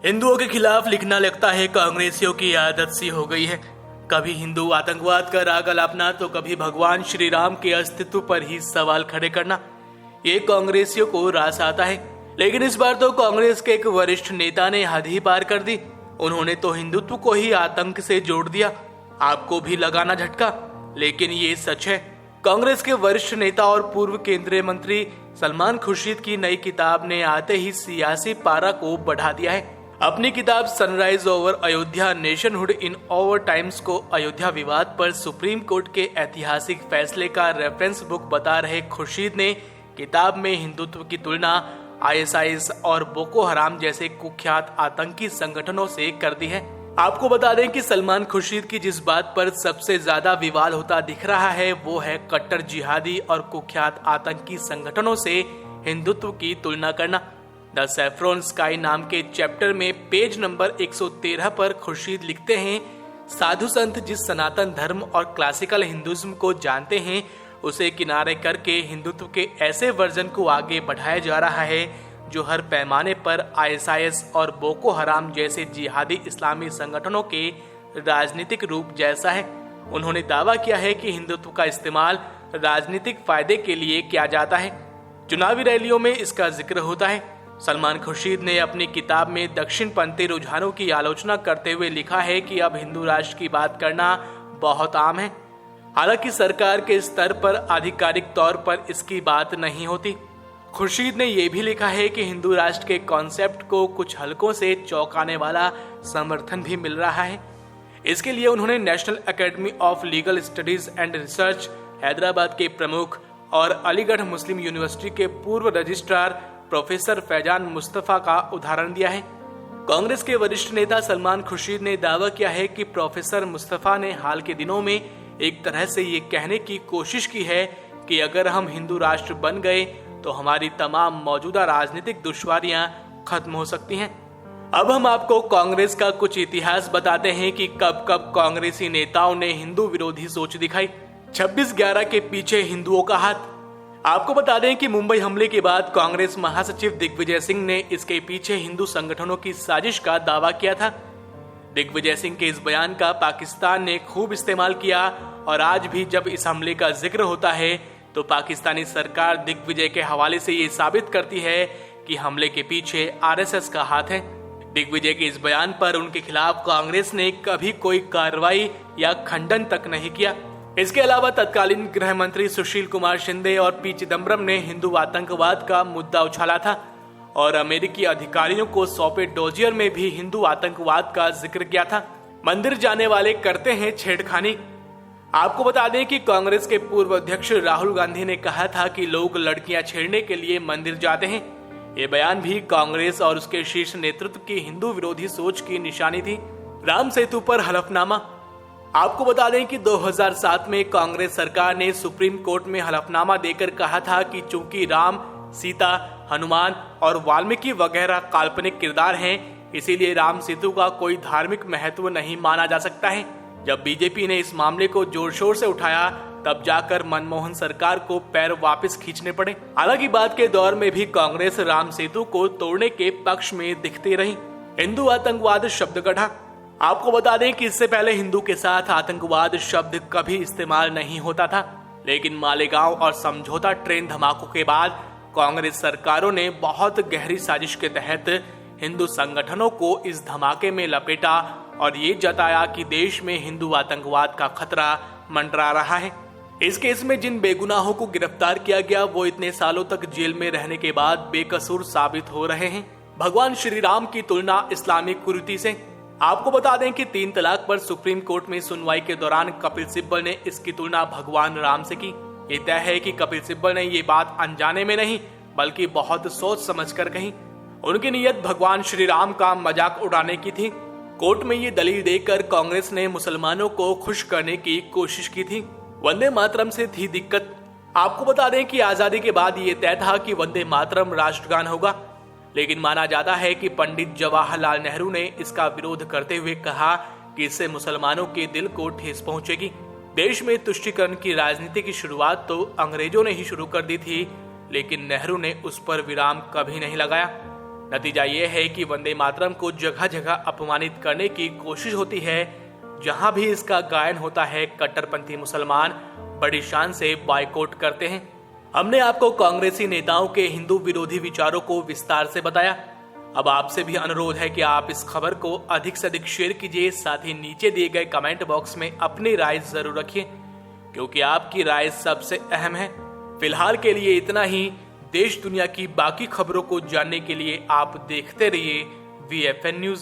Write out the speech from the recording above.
हिंदुओं के खिलाफ लिखना लगता है कांग्रेसियों की आदत सी हो गई है। कभी हिंदू आतंकवाद का राग अलापना तो कभी भगवान श्री राम के अस्तित्व पर ही सवाल खड़े करना। ये कांग्रेसियों को रास आता है, लेकिन इस बार तो कांग्रेस के एक वरिष्ठ नेता ने हद ही पार कर दी। उन्होंने तो हिंदुत्व को ही आतंक से जोड़ दिया। आपको भी लगाना झटका, लेकिन ये सच है। कांग्रेस के वरिष्ठ नेता और पूर्व केंद्रीय मंत्री सलमान खुर्शीद की नई किताब ने आते ही सियासी पारा को बढ़ा दिया है। अपनी किताब सनराइज ओवर अयोध्या नेशनहुड इन ओवर टाइम्स को अयोध्या विवाद पर सुप्रीम कोर्ट के ऐतिहासिक फैसले का रेफरेंस बुक बता रहे खुर्शीद ने किताब में हिंदुत्व की तुलना आईएसआईएस और बोको हराम जैसे कुख्यात आतंकी संगठनों से कर दी है। आपको बता दें कि सलमान खुर्शीद की जिस बात पर सबसे ज्यादा विवाद होता दिख रहा है वो है कट्टर जिहादी और कुख्यात आतंकी संगठनों से हिंदुत्व की तुलना करना। द सैफ्रॉन स्काई नाम के चैप्टर में पेज नंबर 113 पर खुर्शीद लिखते हैं, साधु संत जिस सनातन धर्म और क्लासिकल हिंदुइज्म को जानते हैं उसे किनारे करके हिंदुत्व के ऐसे वर्जन को आगे बढ़ाया जा रहा है जो हर पैमाने पर आईएसआईएस और बोको हराम जैसे जिहादी इस्लामी संगठनों के राजनीतिक रूप जैसा है। उन्होंने दावा किया है कि हिंदुत्व का इस्तेमाल राजनीतिक फायदे के लिए किया जाता है। चुनावी रैलियों में इसका जिक्र होता है। सलमान खुर्शीद ने अपनी किताब में दक्षिणपंथी रुझानों की आलोचना करते हुए लिखा है कि अब हिंदू राष्ट्र की बात करना बहुत आम है। हालांकि सरकार के स्तर पर आधिकारिक तौर पर इसकी बात नहीं होती। खुर्शीद ने यह भी लिखा है कि हिंदू राष्ट्र के कॉन्सेप्ट को कुछ हलकों से चौंकाने वाला समर्थन भी मिल रहा है। इसके लिए उन्होंने national academy of legal studies and research Hyderabad के प्रमुख और अलीगढ़ मुस्लिम यूनिवर्सिटी के पूर्व रजिस्ट्रार प्रोफेसर फैजान मुस्तफा का उदाहरण दिया है। कांग्रेस के वरिष्ठ नेता सलमान खुर्शीद ने दावा किया है कि प्रोफेसर मुस्तफा ने हाल के दिनों में एक तरह से ये कहने की कोशिश की है कि अगर हम हिंदू राष्ट्र बन गए तो हमारी तमाम मौजूदा राजनीतिक दुश्वारियां खत्म हो सकती हैं। अब हम आपको कांग्रेस का कुछ इतिहास बताते हैं कि कब कब कांग्रेसी नेताओं ने हिंदू विरोधी सोच दिखाई। 26/11 के पीछे हिंदुओं का हाथ। आपको बता दें कि मुंबई हमले के बाद कांग्रेस महासचिव दिग्विजय सिंह ने इसके पीछे हिंदू संगठनों की साजिश का दावा किया था। दिग्विजय सिंह के इस बयान का पाकिस्तान ने खूब इस्तेमाल किया और आज भी जब इस हमले का जिक्र होता है तो पाकिस्तानी सरकार दिग्विजय के हवाले से ये साबित करती है कि हमले के पीछे आरएसएस का हाथ है। दिग्विजय के इस बयान पर उनके खिलाफ कांग्रेस ने कभी कोई कार्रवाई या खंडन तक नहीं किया। इसके अलावा तत्कालीन गृह मंत्री सुशील कुमार शिंदे और पी चिदम्बरम ने हिंदू आतंकवाद का मुद्दा उछाला था और अमेरिकी अधिकारियों को सौंपे डोजियर में भी हिंदू आतंकवाद का जिक्र किया था। मंदिर जाने वाले करते हैं छेड़खानी। आपको बता दें कि कांग्रेस के पूर्व अध्यक्ष राहुल गांधी ने कहा था कि लोग लड़कियां छेड़ने के लिए मंदिर जाते हैं। ये बयान भी कांग्रेस और उसके शीर्ष नेतृत्व की हिंदू विरोधी सोच की निशानी थी। राम सेतु पर हलफनामा। आपको बता दें कि 2007 में कांग्रेस सरकार ने सुप्रीम कोर्ट में हलफनामा देकर कहा था कि चूंकि राम, सीता, हनुमान और वाल्मीकि वगैरह काल्पनिक किरदार हैं, इसीलिए राम सेतु का कोई धार्मिक महत्व नहीं माना जा सकता है। जब बीजेपी ने इस मामले को जोर शोर से उठाया तब जाकर मनमोहन सरकार को पैर वापस खींचने पड़े। हालांकि बाद के दौर में भी कांग्रेस राम सेतु को तोड़ने के पक्ष में दिखती रही। हिंदू आतंकवाद शब्द गढ़ा। आपको बता दें कि इससे पहले हिंदू के साथ आतंकवाद शब्द कभी इस्तेमाल नहीं होता था, लेकिन मालेगांव और समझौता ट्रेन धमाकों के बाद कांग्रेस सरकारों ने बहुत गहरी साजिश के तहत हिंदू संगठनों को इस धमाके में लपेटा और ये जताया कि देश में हिंदू आतंकवाद का खतरा मंडरा रहा है। इस केस में जिन बेगुनाहों को गिरफ्तार किया गया वो इतने सालों तक जेल में रहने के बाद बेकसूर साबित हो रहे हैं। भगवान श्री राम की तुलना इस्लामिक कुरीति से। आपको बता दें कि 3 तलाक पर सुप्रीम कोर्ट में सुनवाई के दौरान कपिल सिब्बल ने इसकी तुलना भगवान राम से की। ये तय है कि कपिल सिब्बल ने ये बात अनजाने में नहीं बल्कि बहुत सोच समझकर कही। उनकी नीयत भगवान श्री राम का मजाक उड़ाने की थी। कोर्ट में ये दलील देकर कांग्रेस ने मुसलमानों को खुश करने की कोशिश की थी। वंदे मातरम से थी दिक्कत। आपको बता दें कि आजादी के बाद ये तय था कि वंदे मातरम राष्ट्रगान होगा, लेकिन माना जाता है कि पंडित जवाहरलाल नेहरू ने इसका विरोध करते हुए कहा कि इससे मुसलमानों के दिल को ठेस पहुंचेगी। देश में तुष्टीकरण की राजनीति की शुरुआत तो अंग्रेजों ने ही शुरू कर दी थी, लेकिन नेहरू ने उस पर विराम कभी नहीं लगाया। नतीजा ये है कि वंदे मातरम को जगह जगह अपमानित करने की कोशिश होती है। जहां भी इसका गायन होता है, कट्टरपंथी मुसलमान बड़ी शान से बायकॉट करते हैं। हमने आपको कांग्रेसी नेताओं के हिंदू विरोधी विचारों को विस्तार से बताया। अब आपसे भी अनुरोध है कि आप इस खबर को अधिक से अधिक शेयर कीजिए, साथ ही नीचे दिए गए कमेंट बॉक्स में अपनी राय जरूर रखिए, क्योंकि आपकी राय सबसे अहम है। फिलहाल के लिए इतना ही। देश दुनिया की बाकी खबरों को जानने के लिए आप देखते रहिए VFN न्यूज।